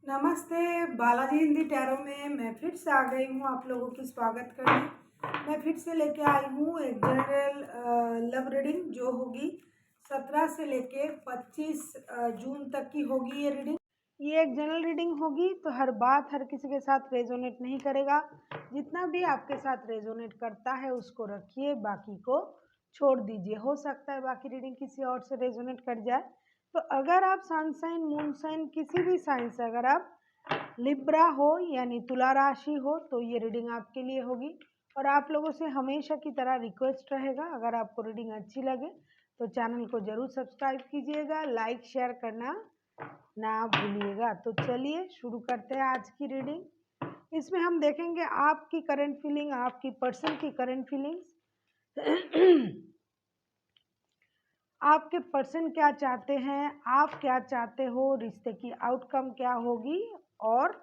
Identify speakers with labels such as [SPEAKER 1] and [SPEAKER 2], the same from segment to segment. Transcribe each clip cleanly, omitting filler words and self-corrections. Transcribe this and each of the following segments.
[SPEAKER 1] नमस्ते। बालाजी हिंदी टैरो में मैं फिर से आ गई हूँ आप लोगों की स्वागत करने। मैं फिर से लेके आई हूँ एक जनरल लव रीडिंग जो होगी 17 से लेके 25 जून तक की होगी ये रीडिंग। ये एक जनरल रीडिंग होगी तो हर बात हर किसी के साथ रेजोनेट नहीं करेगा। जितना भी आपके साथ रेजोनेट करता है उसको रखिए, बाकी को छोड़ दीजिए। हो सकता है बाकी रीडिंग किसी और से रेजोनेट कर जाए। तो अगर आप सन साइन मून साइन किसी भी साइन से अगर आप लिब्रा हो यानी तुला राशि हो तो ये रीडिंग आपके लिए होगी। और आप लोगों से हमेशा की तरह रिक्वेस्ट रहेगा, अगर आपको रीडिंग अच्छी लगे तो चैनल को जरूर सब्सक्राइब कीजिएगा, लाइक शेयर करना ना भूलिएगा। तो चलिए शुरू करते हैं आज की रीडिंग। इसमें हम देखेंगे आपकी करंट फीलिंग, आपकी पर्सन की करंट फीलिंग्स आपके पर्सन क्या चाहते हैं, आप क्या चाहते हो, रिश्ते की आउटकम क्या होगी और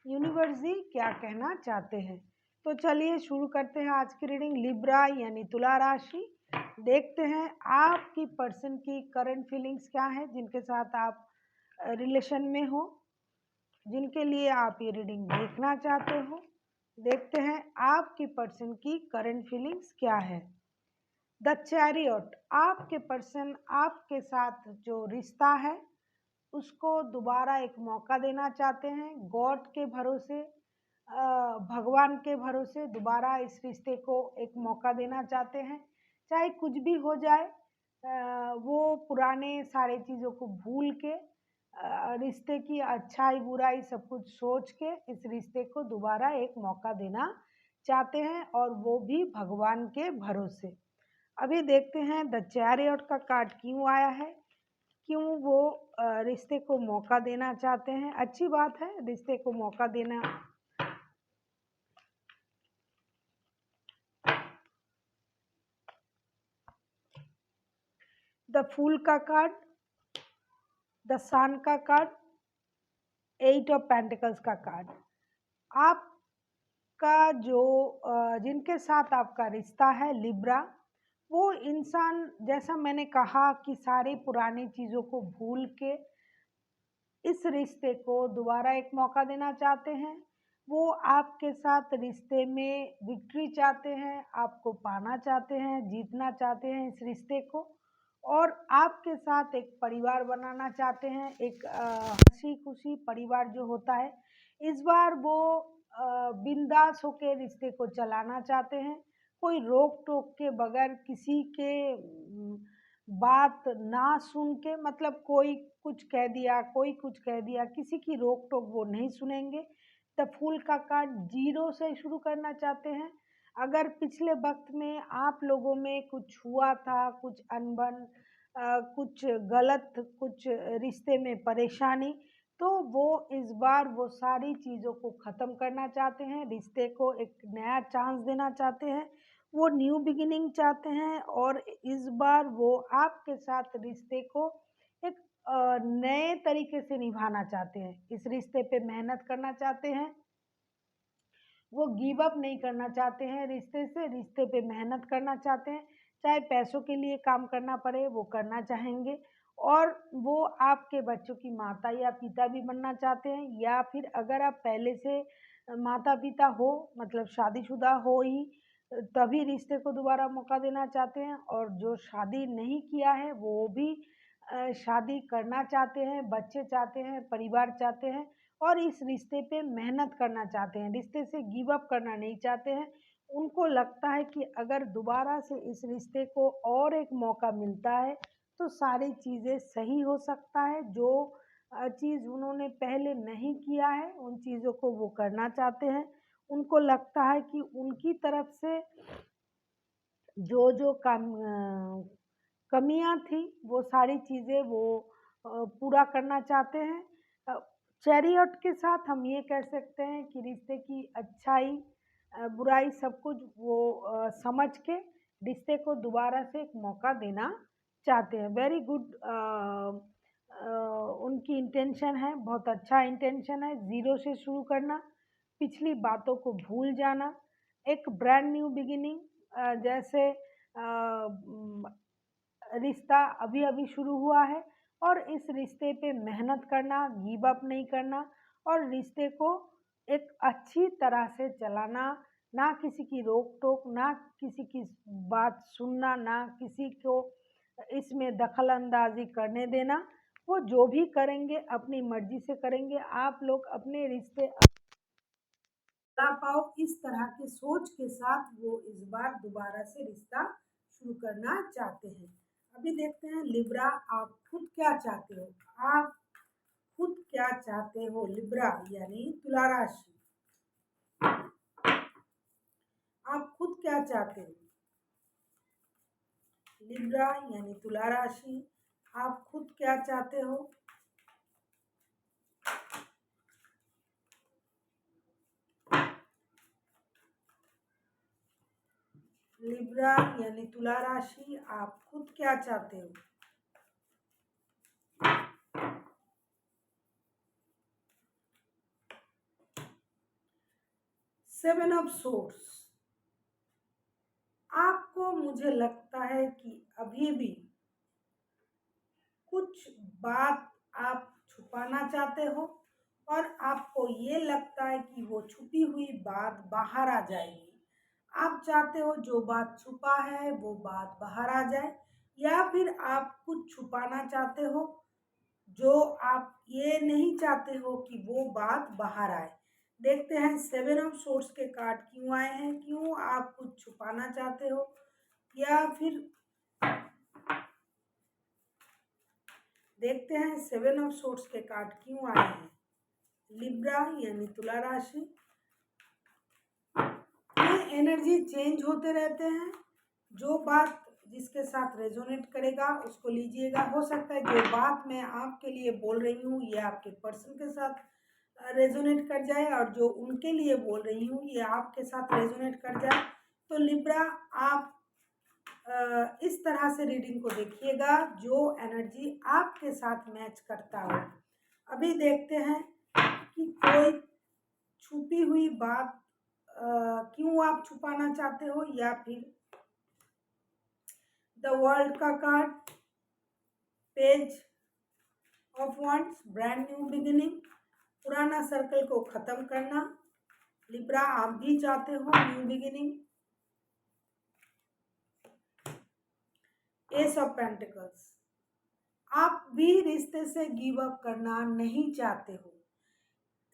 [SPEAKER 1] यूनिवर्स जी क्या कहना चाहते हैं। तो चलिए शुरू करते हैं आज की रीडिंग। लिब्रा यानी तुला राशि, देखते हैं आपकी पर्सन की करंट फीलिंग्स क्या है, जिनके साथ आप रिलेशन में हो, जिनके लिए आप ये रीडिंग देखना चाहते हो। देखते हैं आपकी पर्सन की करंट फीलिंग्स क्या है। द चैरियट, आपके पर्सन आपके साथ जो रिश्ता है उसको दोबारा एक मौका देना चाहते हैं। गॉड के भरोसे, भगवान के भरोसे दोबारा इस रिश्ते को एक मौका देना चाहते हैं। चाहे कुछ भी हो जाए, वो पुराने सारे चीज़ों को भूल के, रिश्ते की अच्छाई बुराई सब कुछ सोच के इस रिश्ते को दोबारा एक मौका देना चाहते हैं, और वो भी भगवान के भरोसे। अभी देखते हैं द चैरियट का कार्ड क्यों आया है, क्यों वो रिश्ते को मौका देना चाहते हैं। अच्छी बात है रिश्ते को मौका देना। द फूल का कार्ड, द सन का कार्ड, 8 ऑफ पेंटिकल्स का कार्ड। आपका जो जिनके साथ आपका रिश्ता है लिब्रा, वो इंसान जैसा मैंने कहा कि सारी पुरानी चीज़ों को भूल के इस रिश्ते को दोबारा एक मौका देना चाहते हैं। वो आपके साथ रिश्ते में विक्ट्री चाहते हैं, आपको पाना चाहते हैं, जीतना चाहते हैं इस रिश्ते को, और आपके साथ एक परिवार बनाना चाहते हैं। एक हंसी खुशी परिवार जो होता है, इस बार वो बिंदास होकर रिश्ते को चलाना चाहते हैं। कोई रोक टोक के बगैर, किसी के बात ना सुन के, मतलब कोई कुछ कह दिया, कोई कुछ कह दिया, किसी की रोक टोक वो नहीं सुनेंगे। द फूल का कार्ड, जीरो से शुरू करना चाहते हैं। अगर पिछले वक्त में आप लोगों में कुछ हुआ था, कुछ अनबन, कुछ गलत, कुछ रिश्ते में परेशानी, तो वो इस बार वो सारी चीज़ों को ख़त्म करना चाहते हैं, रिश्ते को एक नया चांस देना चाहते हैं। वो न्यू बिगिनिंग चाहते हैं, और इस बार वो आपके साथ रिश्ते को एक नए तरीके से निभाना चाहते हैं। इस रिश्ते पे मेहनत करना चाहते हैं, वो गिव अप नहीं करना चाहते हैं रिश्ते से, रिश्ते पे मेहनत करना चाहते हैं। चाहे पैसों के लिए काम करना पड़े वो करना चाहेंगे, और वो आपके बच्चों की माता या पिता भी बनना चाहते हैं, या फिर अगर आप पहले से माता पिता हो, मतलब शादीशुदा हो ही, तभी रिश्ते को दोबारा मौका देना चाहते हैं। और जो शादी नहीं किया है वो भी शादी करना चाहते हैं, बच्चे चाहते हैं, परिवार चाहते हैं, और इस रिश्ते पे मेहनत करना चाहते हैं, रिश्ते से गिव अप करना नहीं चाहते हैं। उनको लगता है कि अगर दोबारा से इस रिश्ते को और एक मौका मिलता है तो सारी चीज़ें सही हो सकता है। जो चीज़ उन्होंने पहले नहीं किया है उन चीज़ों को वो करना चाहते हैं। उनको लगता है कि उनकी तरफ से जो जो कमियां थी वो सारी चीज़ें वो पूरा करना चाहते हैं। चैरियट के साथ हम ये कह सकते हैं कि रिश्ते की अच्छाई बुराई सब कुछ वो समझ के रिश्ते को दोबारा से एक मौका देना चाहते हैं। वेरी गुड उनकी इंटेंशन है, बहुत अच्छा इंटेंशन है। ज़ीरो से शुरू करना, पिछली बातों को भूल जाना, एक ब्रांड न्यू बिगिनिंग। जैसे रिश्ता अभी अभी शुरू हुआ है, और इस रिश्ते पे मेहनत करना, गिव अप नहीं करना, और रिश्ते को एक अच्छी तरह से चलाना, ना किसी की रोक-टोक, ना किसी की बात सुनना, ना किसी को इसमें दखल-अंदाज़ी करने देना। वो जो भी करेंगे अपनी मर्ज़ी से करेंगे। आप लोग अपने रिश्ते चला पाओ, इस तरह की सोच के साथ वो इस बार दोबारा से रिश्ता शुरू करना चाहते हैं। अभी देखते हैं लिब्रा, आप खुद क्या चाहते हो? आप खुद क्या चाहते हो? लिब्रा यानी तुला राशि, आप खुद क्या चाहते हो? लिब्रा यानी तुला राशि, आप खुद क्या चाहते हो? लिब्रा यानी तुला राशि, आप खुद क्या चाहते हो? सेवन ऑफ सोर्ड्स, आपको मुझे लगता है कि अभी भी कुछ बात आप छुपाना चाहते हो और आपको ये लगता है कि वो छुपी हुई बात बाहर आ जाएगी। आप चाहते हो जो बात छुपा है वो बात बाहर आ जाए, या फिर आप कुछ छुपाना चाहते हो जो आप ये नहीं चाहते हो कि वो बात बाहर आए। देखते हैं सेवन ऑफ सोर्ड्स के कार्ड क्यों आए हैं, क्यों आप कुछ छुपाना चाहते हो, या फिर देखते हैं सेवन ऑफ सोर्ड्स के कार्ड क्यों आए हैं। लिब्रा यानी तुला राशि, ये एनर्जी चेंज होते रहते हैं। जो बात जिसके साथ रेजोनेट करेगा उसको लीजिएगा। हो सकता है जो बात मैं आपके लिए बोल रही हूँ ये आपके पर्सन के साथ रेजोनेट कर जाए, और जो उनके लिए बोल रही हूँ ये आपके साथ रेजोनेट कर जाए। तो लिब्रा, आप इस तरह से रीडिंग को देखिएगा जो एनर्जी आपके साथ मैच करता हो। अभी देखते हैं कि कोई छुपी हुई बात क्यों आप छुपाना चाहते हो, या फिर द वर्ल्ड का card, page of wands, brand new beginning, पुराना सर्कल को खत्म करना। लिब्रा, आप भी चाहते हो new beginning. S of pentacles, आप भी रिश्ते से गिव अप करना नहीं चाहते हो।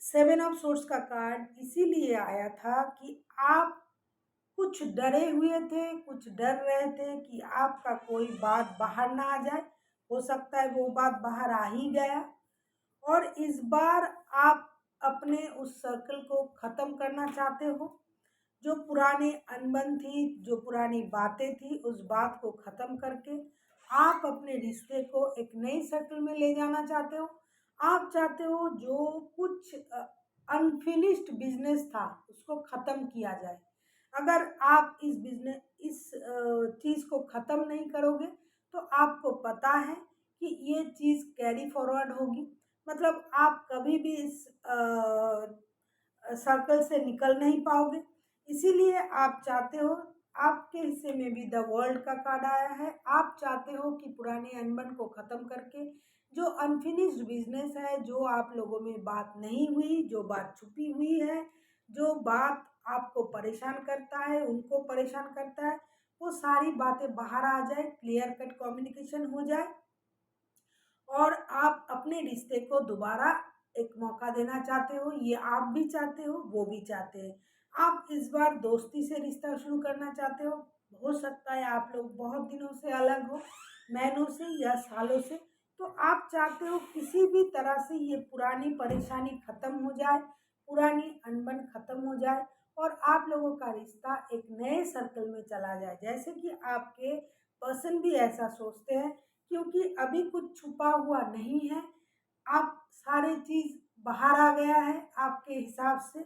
[SPEAKER 1] सेवन ऑफ सोर्ड्स का कार्ड इसीलिए आया था कि आप कुछ डरे हुए थे, कुछ डर रहे थे कि आपका कोई बात बाहर ना आ जाए। हो सकता है वो बात बाहर आ ही गया, और इस बार आप अपने उस सर्कल को ख़त्म करना चाहते हो। जो पुरानी अनबन थी, जो पुरानी बातें थी, उस बात को ख़त्म करके आप अपने रिश्ते को एक नई सर्कल में ले जाना चाहते हो। आप चाहते हो जो कुछ अनफिनिश्ड बिजनेस था उसको ख़त्म किया जाए। अगर आप इस चीज़ को ख़त्म नहीं करोगे तो आपको पता है कि ये चीज़ कैरी फॉरवर्ड होगी। मतलब आप कभी भी इस सर्कल से निकल नहीं पाओगे। इसीलिए आप चाहते हो, आपके हिस्से में भी द वर्ल्ड का कार्ड आया है। आप चाहते हो कि पुराने अनबन को ख़त्म करके जो अनफिनिश्ड बिजनेस है, जो आप लोगों में बात नहीं हुई, जो बात छुपी हुई है, जो बात आपको परेशान करता है, उनको परेशान करता है, वो सारी बातें बाहर आ जाए, क्लियर कट कम्युनिकेशन हो जाए, और आप अपने रिश्ते को दोबारा एक मौका देना चाहते हो। ये आप भी चाहते हो, वो भी चाहते हैं। आप इस बार दोस्ती से रिश्ता शुरू करना चाहते हो सकता है आप लोग बहुत दिनों से अलग हो, महीनों से या सालों से। तो आप चाहते हो किसी भी तरह से ये पुरानी परेशानी ख़त्म हो जाए, पुरानी अनबन ख़त्म हो जाए, और आप लोगों का रिश्ता एक नए सर्कल में चला जाए। जैसे कि आपके पर्सन भी ऐसा सोचते हैं, क्योंकि अभी कुछ छुपा हुआ नहीं है। आप सारी चीज़ बाहर आ गया है आपके हिसाब से,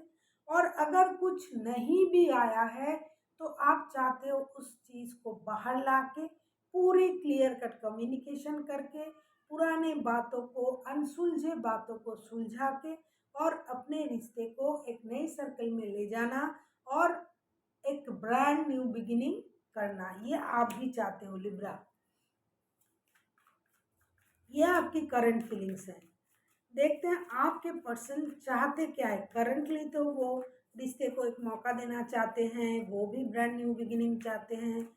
[SPEAKER 1] और अगर कुछ नहीं भी आया है तो आप चाहते हो उस चीज़ को बाहर लाके पूरी क्लियर कट कम्युनिकेशन करके पुराने बातों को, अनसुलझे बातों को सुलझा के, और अपने रिश्ते को एक नए सर्कल में ले जाना और एक ब्रांड न्यू बिगिनिंग करना। ये आप भी चाहते हो लिब्रा। ये आपकी करंट फीलिंग्स है। देखते हैं आपके पर्सन चाहते क्या है। करंटली तो वो रिश्ते को एक मौका देना चाहते हैं, वो भी ब्रांड न्यू बिगिनिंग चाहते हैं,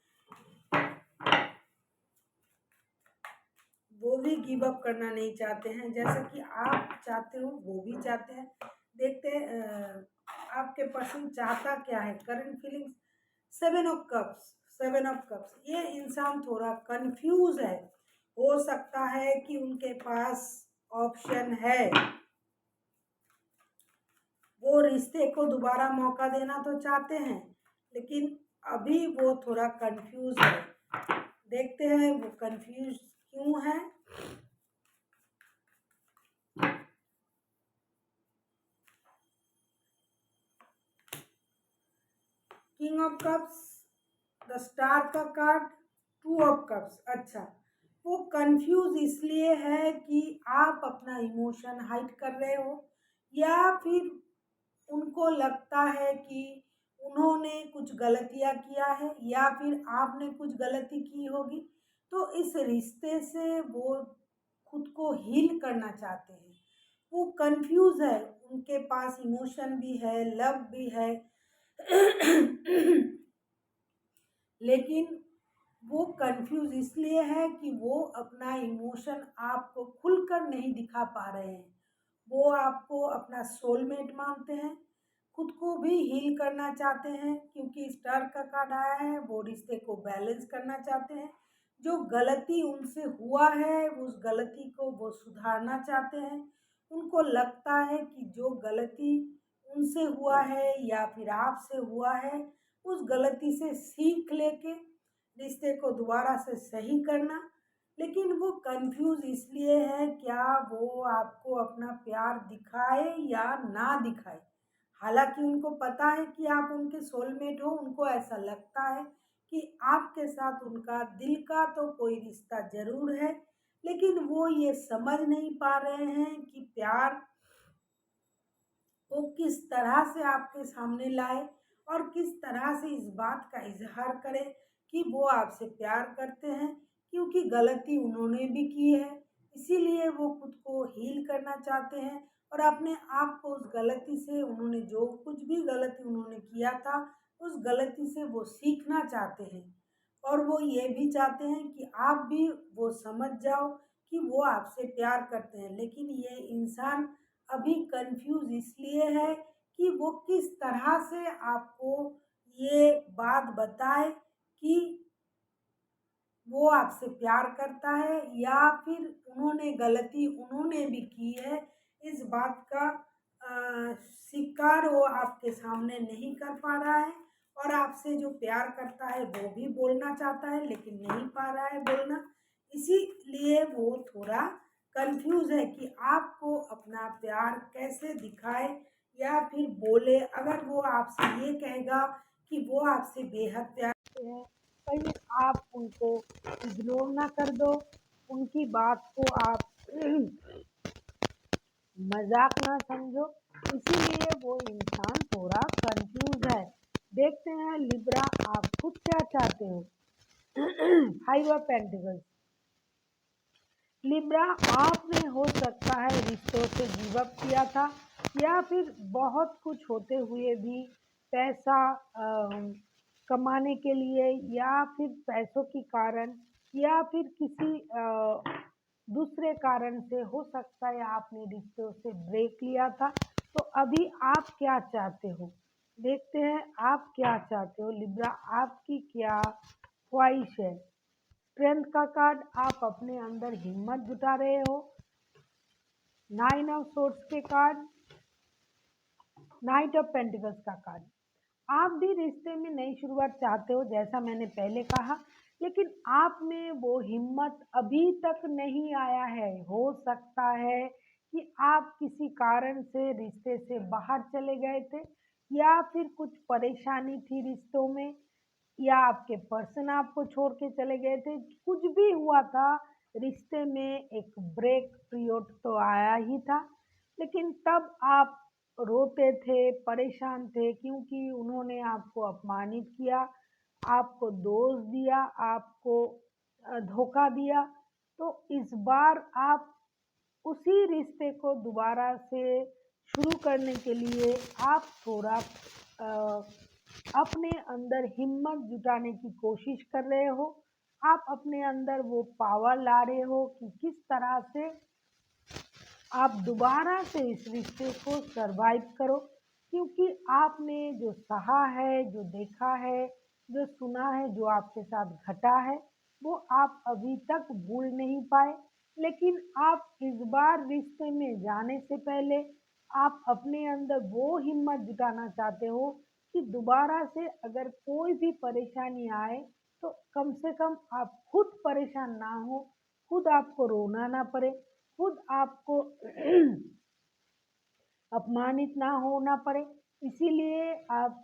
[SPEAKER 1] वो भी गिव अप करना नहीं चाहते हैं जैसा कि आप चाहते हो, वो भी चाहते हैं। देखते हैं आपके पर्सन चाहता क्या है। Current feelings, 7 of cups. 7 of cups, ये इंसान थोड़ा कंफ्यूज है। हो सकता है कि उनके पास ऑप्शन है, वो रिश्ते को दोबारा मौका देना तो चाहते हैं, लेकिन अभी वो थोड़ा कंफ्यूज है। देखते हैं वो कंफ्यूज क्यों है। King of cups, the star का कार्ड, 2 ऑफ कप्स। अच्छा, वो कंफ्यूज इसलिए है कि आप अपना इमोशन हाइड कर रहे हो, या फिर उनको लगता है कि उन्होंने कुछ गलतियां किया है, या फिर आपने कुछ गलती की होगी। तो इस रिश्ते से वो खुद को हील करना चाहते हैं। वो कंफ्यूज है, उनके पास इमोशन भी है, लव भी है, लेकिन वो कंफ्यूज इसलिए है कि वो अपना इमोशन आपको खुलकर नहीं दिखा पा रहे हैं। वो आपको अपना सोलमेट मानते हैं, खुद को भी हील करना चाहते हैं, क्योंकि स्टार का कार्ड आया है। वो रिश्ते को बैलेंस करना चाहते हैं। जो गलती उनसे हुआ है, उस गलती को वो सुधारना चाहते हैं। उनको लगता है कि जो गलती उनसे हुआ है या फिर आपसे हुआ है, उस गलती से सीख लेके रिश्ते को दोबारा से सही करना। लेकिन वो कंफ्यूज इसलिए है, क्या वो आपको अपना प्यार दिखाए या ना दिखाए। हालांकि उनको पता है कि आप उनके सोलमेट हो, उनको ऐसा लगता है कि आपके साथ उनका दिल का तो कोई रिश्ता जरूर है, लेकिन वो ये समझ नहीं पा रहे हैं कि प्यार को किस तरह से आपके सामने लाए, और किस तरह से इस बात का इजहार करें कि वो आपसे प्यार करते हैं, क्योंकि गलती उन्होंने भी की है। इसीलिए वो खुद को हील करना चाहते हैं, और अपने आप को उस गलती से, उन्होंने जो कुछ भी गलती उन्होंने किया था, उस गलती से वो सीखना चाहते हैं। और वो ये भी चाहते हैं कि आप भी वो समझ जाओ कि वो आपसे प्यार करते हैं। लेकिन ये इंसान अभी कंफ्यूज इसलिए है कि वो किस तरह से आपको ये बात बताए कि वो आपसे प्यार करता है, या फिर उन्होंने गलती उन्होंने भी की है। इस बात का स्वीकार वो आपके सामने नहीं कर पा रहा है, और आपसे जो प्यार करता है वो भी बोलना चाहता है, लेकिन नहीं पा रहा है बोलना। इसीलिए वो थोड़ा कंफ्यूज है कि आपको अपना प्यार कैसे दिखाए या फिर बोले। अगर वो आपसे ये कहेगा कि वो आपसे बेहद प्यार करते हैं, कहीं आप उनको इग्नोर ना कर दो, उनकी बात को आप मजाक ना समझो। इसीलिए वो इंसान थोड़ा कंफ्यूज है। देखते हैं लिब्रा, आप खुद क्या चाहते हो। 5 ऑफ पेंटिकल्स। लिब्रा, आपने हो सकता है रिश्तों से गिव अप किया था, या फिर बहुत कुछ होते हुए भी पैसा कमाने के लिए, या फिर पैसों के कारण, या फिर किसी दूसरे कारण से हो सकता है आपने रिश्तों से ब्रेक लिया था। तो अभी आप क्या चाहते हो। देखते हैं आप क्या चाहते हो लिब्रा, आपकी क्या ख्वाहिश है। स्ट्रेंथ का कार्ड, आप अपने अंदर हिम्मत जुटा रहे हो। 9 ऑफ सोर्ड्स के कार्ड, नाइट ऑफ पेंटिकल्स का कार्ड। आप भी रिश्ते में नई शुरुआत चाहते हो, जैसा मैंने पहले कहा, लेकिन आप में वो हिम्मत अभी तक नहीं आया है। हो सकता है कि आप किसी कारण से रिश्ते से बाहर चले गए थे, या फिर कुछ परेशानी थी रिश्तों में, या आपके पर्सन आपको छोड़ के चले गए थे। कुछ भी हुआ था, रिश्ते में एक ब्रेक पीरियड तो आया ही था। लेकिन तब आप रोते थे, परेशान थे, क्योंकि उन्होंने आपको अपमानित किया, आपको दोष दिया, आपको धोखा दिया। तो इस बार आप उसी रिश्ते को दोबारा से शुरू करने के लिए आप थोड़ा अपने अंदर हिम्मत जुटाने की कोशिश कर रहे हो। आप अपने अंदर वो पावर ला रहे हो कि किस तरह से आप दोबारा से इस रिश्ते को सरवाइव करो, क्योंकि आपने जो सहा है, जो देखा है, जो सुना है, जो आपके साथ घटा है, वो आप अभी तक भूल नहीं पाए। लेकिन आप इस बार रिश्ते में जाने से पहले आप अपने अंदर वो हिम्मत जुटाना चाहते हो कि दोबारा से अगर कोई भी परेशानी आए तो कम से कम आप खुद परेशान ना हो, खुद आपको रोना ना पड़े, खुद आपको अपमानित ना होना पड़े। इसीलिए आप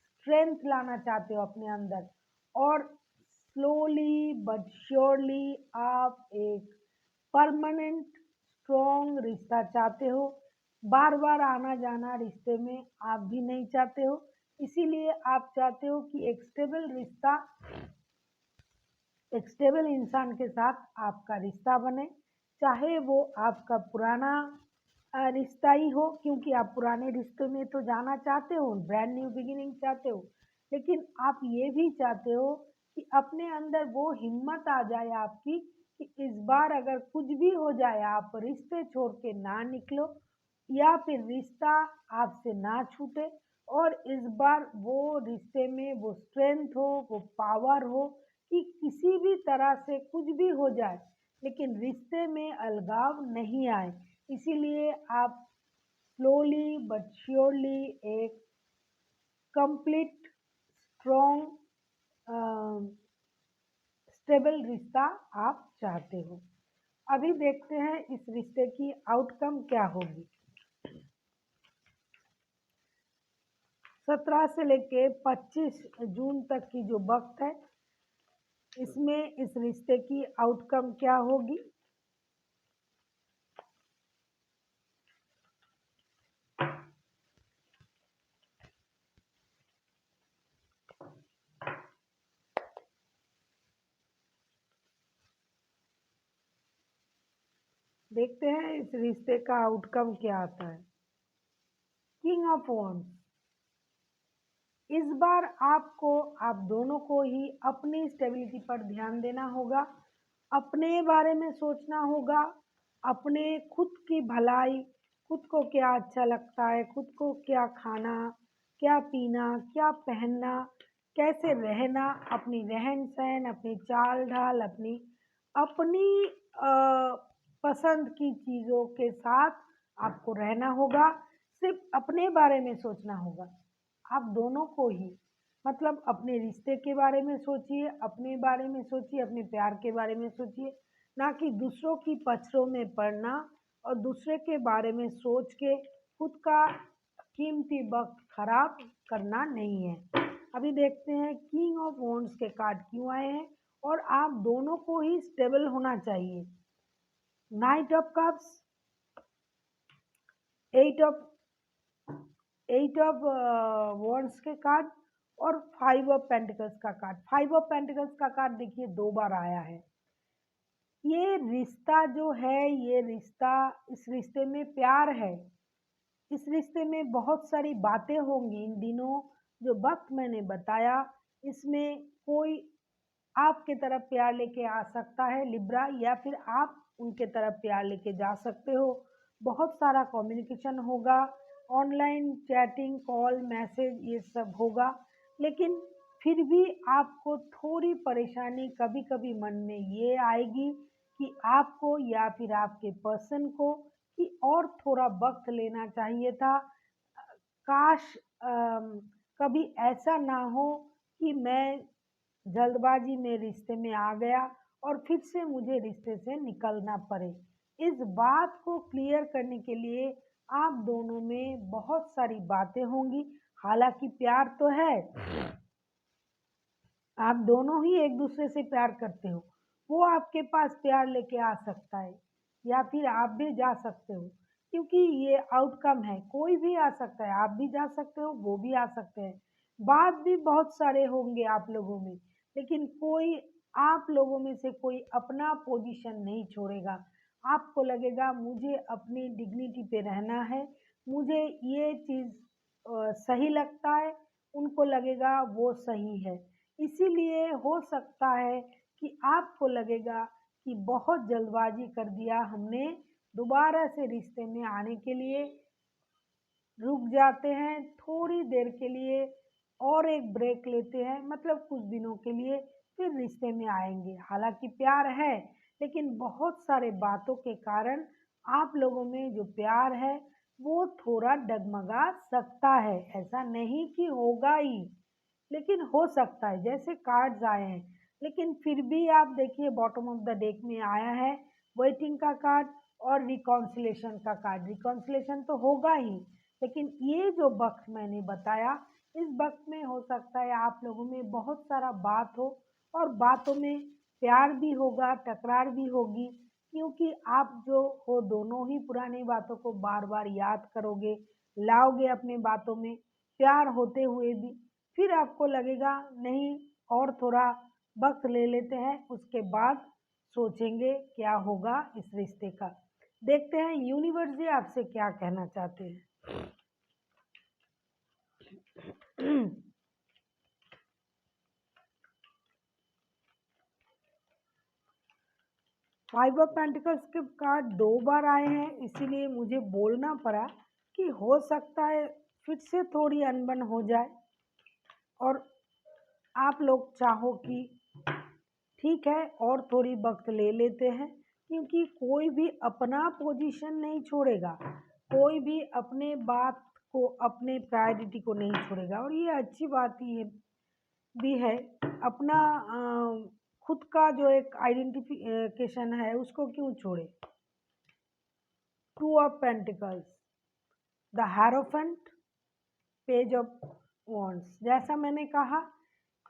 [SPEAKER 1] स्ट्रेंथ लाना चाहते हो अपने अंदर, और स्लोली बट श्योरली आप एक परमानेंट स्ट्रॉन्ग रिश्ता चाहते हो। बार बार आना जाना रिश्ते में आप भी नहीं चाहते हो। इसीलिए आप चाहते हो कि एक स्टेबल रिश्ता, एक स्टेबल इंसान के साथ आपका रिश्ता बने, चाहे वो आपका पुराना रिश्ता ही हो, क्योंकि आप पुराने रिश्ते में तो जाना चाहते हो, ब्रांड न्यू बिगिनिंग चाहते हो। लेकिन आप ये भी चाहते हो कि अपने अंदर वो हिम्मत आ जाए आपकी कि इस बार अगर कुछ भी हो जाए आप रिश्ते छोड़ के ना निकलो, या फिर रिश्ता आपसे ना छूटे, और इस बार वो रिश्ते में वो स्ट्रेंथ हो, वो पावर हो कि किसी भी तरह से कुछ भी हो जाए लेकिन रिश्ते में अलगाव नहीं आए। इसीलिए आप स्लोली बट श्योरली एक कंप्लीट स्ट्रॉन्ग स्टेबल रिश्ता आप चाहते हो। अभी देखते हैं इस रिश्ते की आउटकम क्या होगी। 17 से लेके 25 जून तक की जो वक्त है, इसमें इस रिश्ते की आउटकम क्या होगी। देखते हैं इस रिश्ते का आउटकम क्या आता है। किंग ऑफ वॉन्ड्स, इस बार आपको, आप दोनों को ही अपनी स्टेबिलिटी पर ध्यान देना होगा, अपने बारे में सोचना होगा, अपने खुद की भलाई, खुद को क्या अच्छा लगता है, खुद को क्या खाना, क्या पीना, क्या पहनना, कैसे रहना, अपनी रहन सहन, अपनी चाल ढाल, अपनी अपनी पसंद की चीज़ों के साथ आपको रहना होगा। सिर्फ अपने बारे में सोचना होगा, आप दोनों को ही, मतलब अपने रिश्ते के बारे में सोचिए, अपने बारे में सोचिए, अपने प्यार के बारे में सोचिए, ना कि दूसरों की पछड़ों में पड़ना और दूसरे के बारे में सोच के खुद का कीमती वक्त खराब करना नहीं है। अभी देखते हैं किंग ऑफ वॉन्ड्स के कार्ड क्यों आए हैं, और आप दोनों को ही स्टेबल होना चाहिए। Knight of cups, eight of wands के कार्ड, और 5 ऑफ पेंटिकल्स का कार्ड। 5 ऑफ पेंटिकल्स का कार्ड देखिए 2 बार आया है। ये रिश्ता जो है, ये रिश्ता, इस रिश्ते में प्यार है, इस रिश्ते में बहुत सारी बातें होंगी। इन दिनों जो वक्त मैंने बताया, इसमें कोई आपके तरफ प्यार लेके आ सकता है लिब्रा, या फिर आप उनके तरफ प्यार लेके जा सकते हो। बहुत सारा कम्युनिकेशन होगा, ऑनलाइन चैटिंग, कॉल, मैसेज, ये सब होगा। लेकिन फिर भी आपको थोड़ी परेशानी कभी कभी मन में ये आएगी कि आपको या फिर आपके पर्सन को कि और थोड़ा वक्त लेना चाहिए था। काश कभी ऐसा ना हो कि मैं जल्दबाजी में रिश्ते में आ गया और फिर से मुझे रिश्ते से निकलना पड़े। इस बात को क्लियर करने के लिए आप दोनों में बहुत सारी बातें होंगी। हालांकि प्यार तो है, आप दोनों ही एक दूसरे से प्यार करते हो, वो आपके पास प्यार लेके आ सकता है या फिर आप भी जा सकते हो, क्योंकि ये आउटकम है। कोई भी आ सकता है, आप भी जा सकते हो, वो भी आ सकते हैं। बात भी बहुत सारे होंगे आप लोगों में, लेकिन कोई, आप लोगों में से कोई अपना पोजीशन नहीं छोड़ेगा। आपको लगेगा मुझे अपनी डिग्निटी पे रहना है, मुझे ये चीज़ सही लगता है, उनको लगेगा वो सही है। इसीलिए हो सकता है कि आपको लगेगा कि बहुत जल्दबाजी कर दिया हमने, दोबारा से रिश्ते में आने के लिए रुक जाते हैं थोड़ी देर के लिए और एक ब्रेक लेते हैं, मतलब कुछ दिनों के लिए, फिर रिश्ते में आएंगे। हालांकि प्यार है, लेकिन बहुत सारे बातों के कारण आप लोगों में जो प्यार है वो थोड़ा डगमगा सकता है। ऐसा नहीं कि होगा ही, लेकिन हो सकता है। जैसे कार्ड्स आए हैं, लेकिन फिर भी आप देखिए बॉटम ऑफ द डेक में आया है वेटिंग का कार्ड और रिकॉन्सिलेशन का कार्ड। रिकॉन्सिलेशन तो होगा ही, लेकिन ये जो वक्त मैंने बताया, इस वक्त में हो सकता है आप लोगों में बहुत सारा बात हो और बातों में प्यार भी होगा, टकरार भी होगी, क्योंकि आप जो हो दोनों ही पुरानी बातों को बार बार याद करोगे, लाओगे अपने बातों में, प्यार होते हुए भी। फिर आपको लगेगा नहीं, और थोड़ा वक्त ले लेते हैं, उसके बाद सोचेंगे क्या होगा इस रिश्ते का। देखते हैं यूनिवर्स जी आपसे क्या कहना चाहते हैं। फाइव ऑफ पेंटिकल्स के कार्ड 2 बार आए हैं, इसीलिए मुझे बोलना पड़ा कि हो सकता है फिर से थोड़ी अनबन हो जाए और आप लोग चाहो कि ठीक है और थोड़ी वक्त ले लेते हैं, क्योंकि कोई भी अपना पोजीशन नहीं छोड़ेगा, कोई भी अपने बात को, अपने प्रायोरिटी को नहीं छोड़ेगा। और ये अच्छी बात ही भी है, अपना खुद का जो एक आइडेंटिफिकेशन है उसको क्यों छोड़े। Two of pentacles, the hierophant, page of wands. जैसा मैंने कहा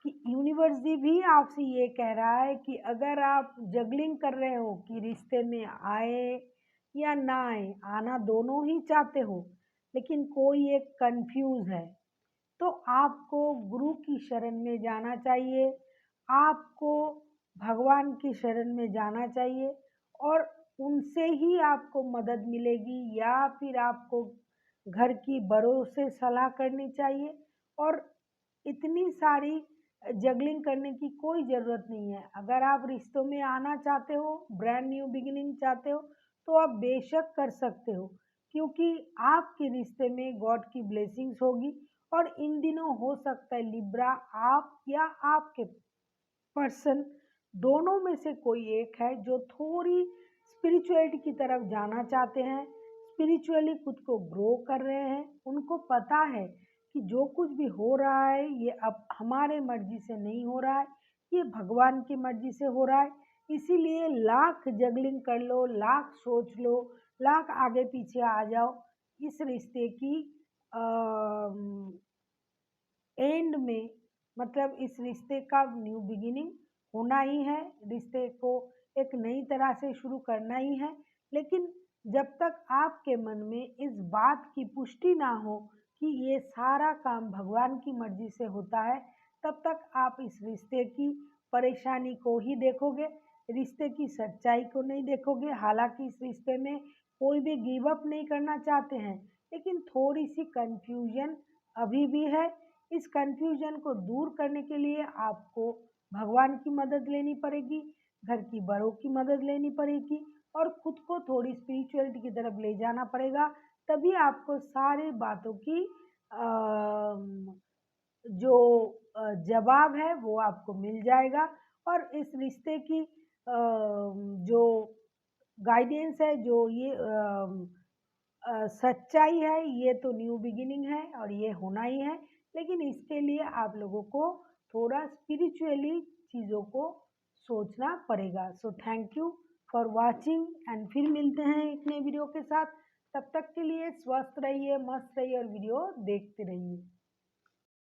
[SPEAKER 1] कि यूनिवर्स भी आपसे ये कह रहा है कि अगर आप जगलिंग कर रहे हो कि रिश्ते में आए या ना आए, आना दोनों ही चाहते हो, लेकिन कोई एक कंफ्यूज है, तो आपको गुरु की शरण में जाना चाहिए, आपको भगवान की शरण में जाना चाहिए और उनसे ही आपको मदद मिलेगी, या फिर आपको घर की बड़ों से सलाह करनी चाहिए। और इतनी सारी जगलिंग करने की कोई ज़रूरत नहीं है। अगर आप रिश्तों में आना चाहते हो, ब्रांड न्यू बिगिनिंग चाहते हो, तो आप बेशक कर सकते हो, क्योंकि आपके रिश्ते में गॉड की ब्लेसिंग्स होगी। और इन दिनों हो सकता है लिब्रा, आप या आपके पर्सन दोनों में से कोई एक है जो थोड़ी स्पिरिचुअलिटी की तरफ जाना चाहते हैं, स्पिरिचुअली खुद को ग्रो कर रहे हैं। उनको पता है कि जो कुछ भी हो रहा है ये अब हमारे मर्जी से नहीं हो रहा है, ये भगवान की मर्जी से हो रहा है। इसीलिए लाख जगलिंग कर लो, लाख सोच लो, लाख आगे पीछे आ जाओ, इस रिश्ते की एंड में, मतलब इस रिश्ते का न्यू बिगिनिंग होना ही है, रिश्ते को एक नई तरह से शुरू करना ही है। लेकिन जब तक आपके मन में इस बात की पुष्टि ना हो कि ये सारा काम भगवान की मर्जी से होता है, तब तक आप इस रिश्ते की परेशानी को ही देखोगे, रिश्ते की सच्चाई को नहीं देखोगे। हालांकि इस रिश्ते में कोई भी गिव अप नहीं करना चाहते हैं, लेकिन थोड़ी सी कंफ्यूजन अभी भी है। इस कंफ्यूजन को दूर करने के लिए आपको भगवान की मदद लेनी पड़ेगी, घर की बड़ों की मदद लेनी पड़ेगी और खुद को थोड़ी स्पिरिचुअलिटी की तरफ ले जाना पड़ेगा। तभी आपको सारी बातों की जो जवाब है वो आपको मिल जाएगा। और इस रिश्ते की जो गाइडेंस है, जो ये सच्चाई है, ये तो न्यू बिगिनिंग है और ये होना ही है। लेकिन इसके लिए आप लोगों को थोड़ा स्पिरिचुअली चीज़ों को सोचना पड़ेगा। So thank you for watching and फिर मिलते हैं एक नए वीडियो के साथ। तब तक के लिए स्वस्थ रहिए, मस्त रहिए और वीडियो देखते रहिए।